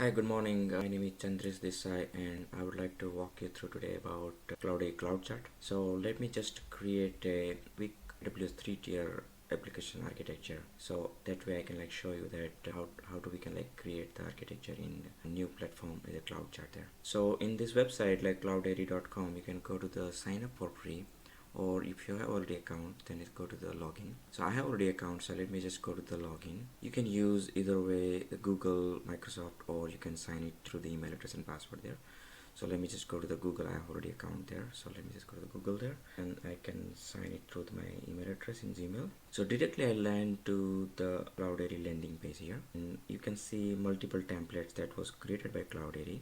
Hi, good morning. My name is Chandresh Desai and I would like to walk you through today about Cloudairy cloud chart. So let me just create a quick AWS 3-tier application architecture. So that way I can show you that how do we can create the architecture in a new platform with a cloud chart there. So in this website like cloudairy.com, you can go to the sign up for free, or if you have already account, then go to the login. So I have already account, so let me just go to the login. You can use either way, Google, Microsoft, or you can sign it through the email address and password there. So let me just go to the Google. I have already account there, so let me just go to the Google there, and I can sign it through my email address in Gmail. So directly I land to the Cloudairy landing page here, and you can see multiple templates that was created by Cloudairy,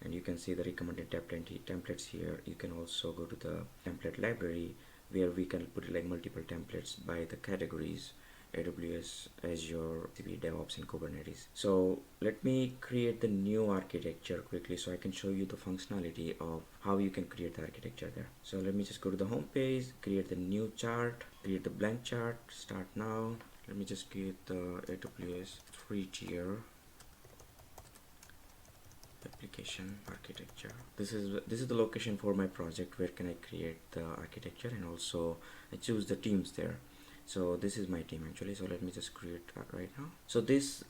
and you can see the recommended templates here. You can also go to the template library where we can put multiple templates by the categories: AWS, Azure, DevOps, and Kubernetes. So let me create the new architecture quickly so I can show you the functionality of how you can create the architecture there. So let me just go to the home page, create the new chart, create the blank chart, start now. Let me just create the AWS 3-tier application architecture. This is the location for my project where can I create the architecture, and also I choose the teams there. So this is my team actually, so let me just create right now. So this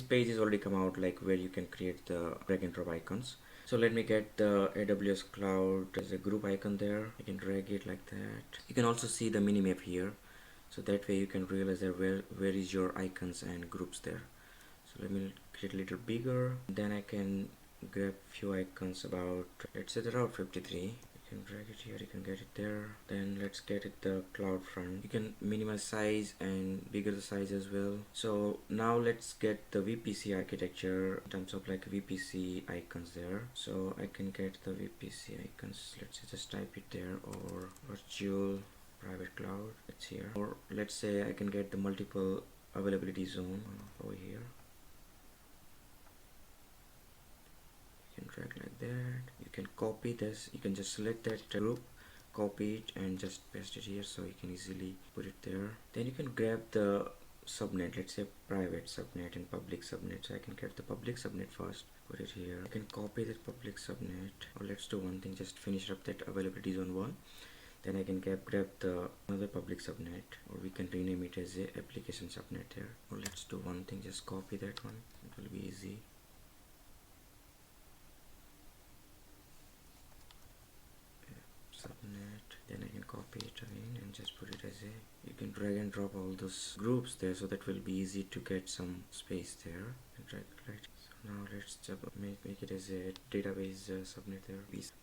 page is already come out where you can create the drag and drop icons. So let me get the AWS cloud as a group icon there. I can drag it like that. You can also see the minimap here, so that way you can realize that where is your icons and groups there. So let me create a little bigger, then I can grab few icons about, let's say, the Route 53. You can drag it here, you can get it there. Then let's get it the cloud front. You can minimize size and bigger the size as well. So now let's get the VPC architecture in terms of VPC icons there. So I can get the VPC icons. Let's just type it there, or virtual private cloud. It's here. Or let's say I can get the multiple availability zone over here. Drag like that. You can copy this, you can just select that group, copy it, and just paste it here so you can easily put it there. Then you can grab the subnet, let's say private subnet and public subnet. So I can get the public subnet first, put it here. I can copy that public subnet, or let's do one thing, just finish up that availability zone 1. Then I can grab the another public subnet, or we can rename it as a application subnet here. Or let's do one thing, just copy that one, it will be easy. Subnet, then I can copy it again and just put it as a, you can drag and drop all those groups there, so that will be easy to get some space there, and drag it right. So now let's just make it as a database subnet there.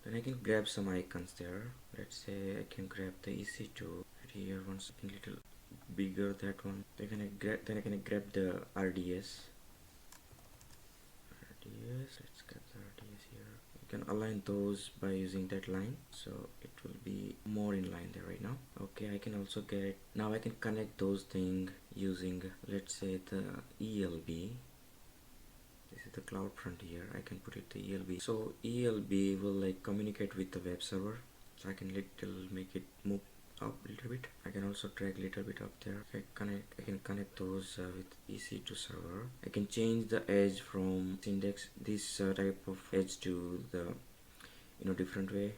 Then I can grab some icons there. Let's say I can grab the EC2 right here, one something little bigger, that one. Then I can grab the RDS. Let's get the RDS here. You can align those by using that line, so it will be more in line there right now. Okay, I can also get, now I can connect those things using, let's say, the ELB. This is the cloud front here. I can put it the ELB. So ELB will communicate with the web server. So I can make it move up a little bit. I can also drag a little bit up there. I can connect those with EC2 server. I can change the edge from index, this type of edge, to the different way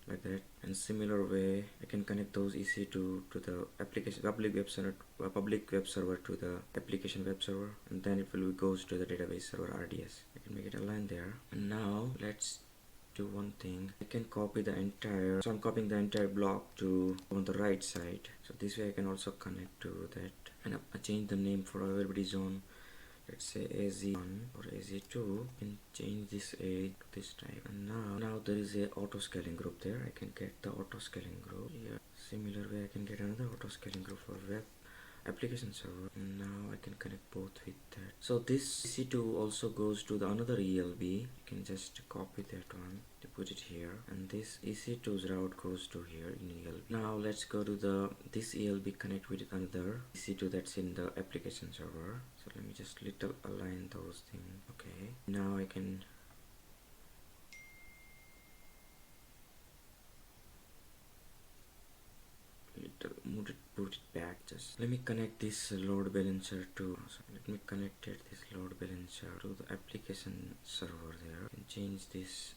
like that. And similar way I can connect those EC2 to the application public web server to the application web server, and then it will goes to the database server RDS. I can make it align there. And now let's do one thing. I can copy the entire, so I'm copying the entire block to on the right side, so this way I can also connect to that. And I change the name for availability zone, let's say AZ1 or AZ2, and change this A to this type. And now there is a auto scaling group there. I can get the auto scaling group here. Similar way I can get another auto scaling group for web application server, and now I can connect both with that. So this EC2 also goes to the another ELB. You can just copy that one to put it here, and this EC2's route goes to here in ELB. Now let's go to this ELB connect with another EC2 that's in the application server. So let me just little align those things. Okay, now I can put it back. Just let me connect this load balancer to, let me connect this load balancer to the application server there. I can change this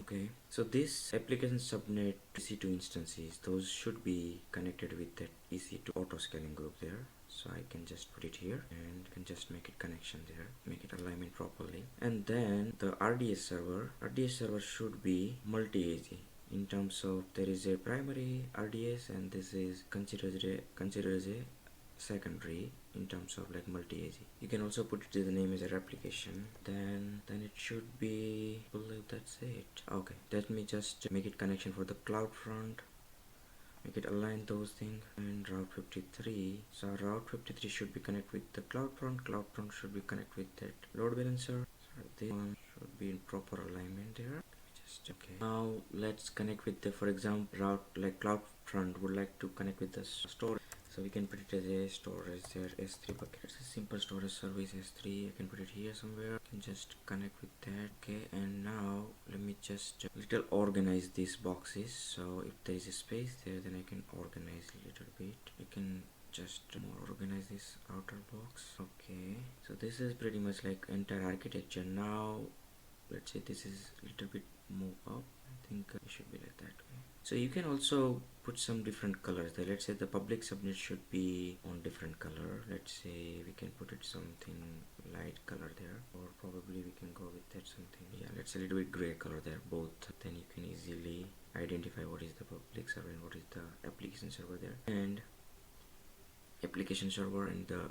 okay. So this application subnet EC2 instances, those should be connected with that EC2 auto scaling group there. So I can just put it here and can just make it connection there, make it alignment properly. And then the RDS server should be multi-AG in terms of there is a primary RDS and this is considered as a secondary in terms of like multi-AG. You can also put it to the name as a replication. Then it should be, I believe that's it. Okay, let me just make it connection for the cloud front. Make it align those things and route 53. So route 53 should be connect with the cloud front should be connect with that load balancer. So this one should be in proper alignment there. Just okay. Now let's connect with the, for example, route like cloud front would like to connect with the storage. So we can put it as a storage there, S3 bucket. It's a simple storage service S3. I can put it here somewhere. I can just connect with that. Okay, and now let me just little organize these boxes. So if there is a space there, then I can organize a little bit. I can just more organize this outer box. Okay, so this is pretty much like entire architecture. Now let's say this is a little bit move up. I think it should be like that way. So you can also put some different colors there. Let's say the public subnet should be on different color. Let's say we can put it something light color there, or probably we can go with that something, yeah, let's say a little bit gray color there, both. Then you can easily identify what is the public server and what is the application server there. And application server and the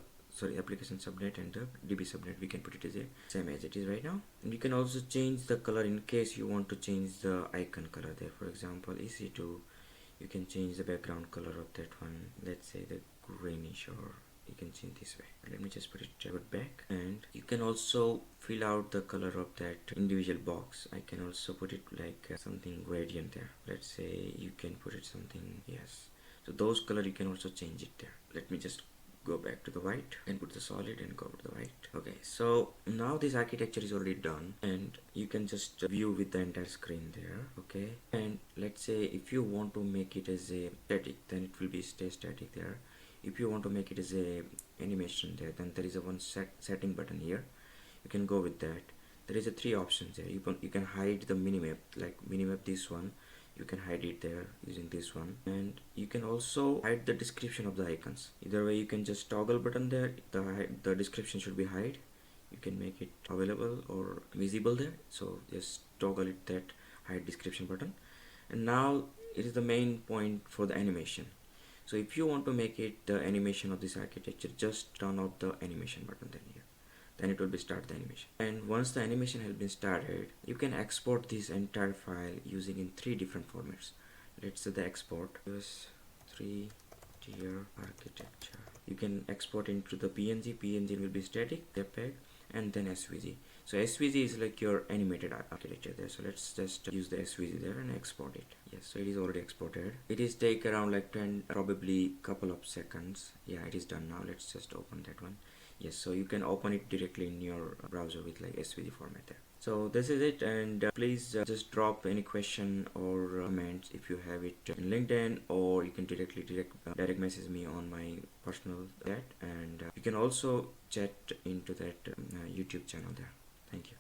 application subnet and the DB subnet, we can put it as a same as it is right now. And you can also change the color in case you want to change the icon color there. For example, EC2, you can change the background color of that one, let's say the greenish, or you can change this way. Let me just put it back. And you can also fill out the color of that individual box. I can also put it like something gradient there. Let's say you can put it something, yes, so those color you can also change it there. Let me just go back to the white and put the solid and go to the white. Okay, so now this architecture is already done and you can just view with the entire screen there. Okay, and let's say if you want to make it as a static, then it will be stay static there. If you want to make it as a animation there, then there is a one setting button here. You can go with that. There is a 3 options there. You can hide the minimap, like minimap this one. You can hide it there using this one, and you can also hide the description of the icons. Either way, you can just toggle button there. The description should be hide. You can make it available or visible there. So just toggle it, that hide description button. And now it is the main point for the animation. So if you want to make it the animation of this architecture, just turn off the animation button then here. Then it will be start the animation. And once the animation has been started, you can export this entire file using in 3 different formats. Let's say the export is 3-tier architecture. You can export into the PNG. PNG will be static, JPEG, and then SVG. So SVG is like your animated architecture there. So let's just use the SVG there and export it. Yes, so it is already exported. It is take around like 10, probably couple of seconds. Yeah, it is done now. Let's just open that one. Yes, so you can open it directly in your browser with like SVG format there. So this is it, and please just drop any question or comments if you have it in LinkedIn, or you can direct message me on my personal chat, and you can also chat into that YouTube channel there. Thank you.